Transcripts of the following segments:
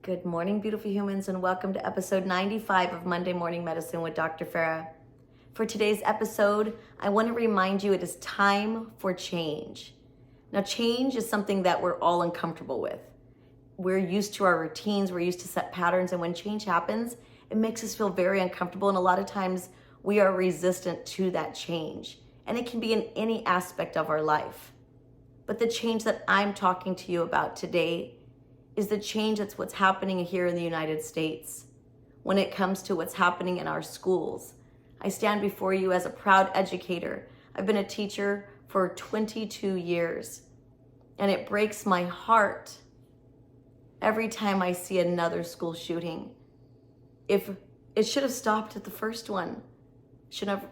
Good morning, beautiful humans, and welcome to episode 95 of Monday Morning Medicine with Dr. Farah. For today's episode, I want to remind you it is time for change. Now, change is something that we're all uncomfortable with. We're used to our routines, we're used to set patterns, and when change happens, it makes us feel very uncomfortable, and a lot of times we are resistant to that change. And it can be in any aspect of our life. But the change that I'm talking to you about today is the change that's what's happening here in the United States. When it comes to what's happening in our schools, I stand before you as a proud educator. I've been a teacher for 22 years, and it breaks my heart every time I see another school shooting. If it should have stopped at the first one,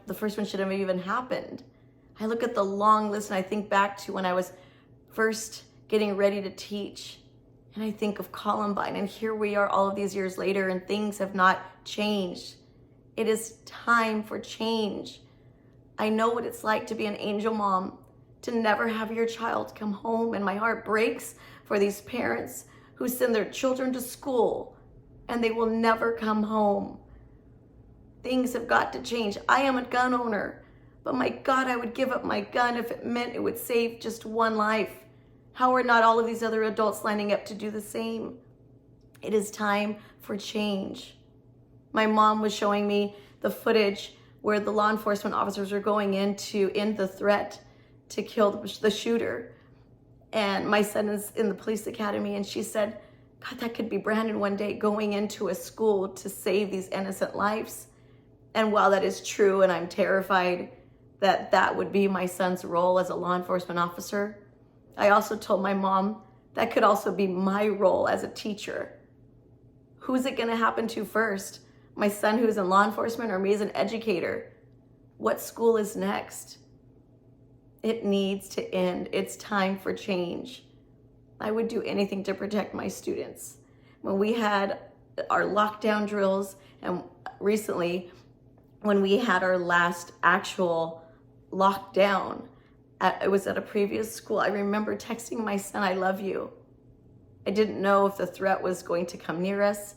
the first one should have even happened. I look at the long list and I think back to when I was first getting ready to teach. And I think of Columbine, and here we are all of these years later, and things have not changed. It is time for change. I know what it's like to be an angel mom, to never have your child come home, and my heart breaks for these parents who send their children to school, and they will never come home. Things have got to change. I am a gun owner, but my God, I would give up my gun if it meant it would save just one life. How are not all of these other adults lining up to do the same? It is time for change. My mom was showing me the footage where the law enforcement officers were going in to end the threat to kill the shooter. And my son is in the police academy, and she said, God, that could be Brandon one day going into a school to save these innocent lives. And while that is true, and I'm terrified that that would be my son's role as a law enforcement officer, I also told my mom that could also be my role as a teacher. Who's it going to happen to first? My son who's in law enforcement or me as an educator? What school is next? It needs to end. It's time for change. I would do anything to protect my students. When we had our lockdown drills, and recently when we had our last actual lockdown, it was at a previous school, I remember texting my son, I love you. I didn't know if the threat was going to come near us,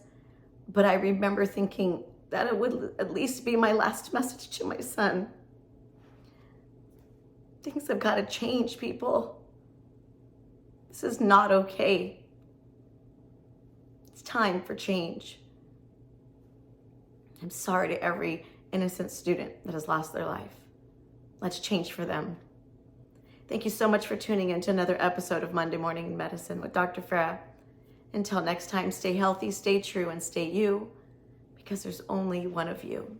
but I remember thinking that it would at least be my last message to my son. Things have got to change, people. This is not okay. It's time for change. I'm sorry to every innocent student that has lost their life. Let's change for them. Thank you so much for tuning in to another episode of Monday Morning Medicine with Dr. Farah. Until next time, stay healthy, stay true, and stay you, because there's only one of you.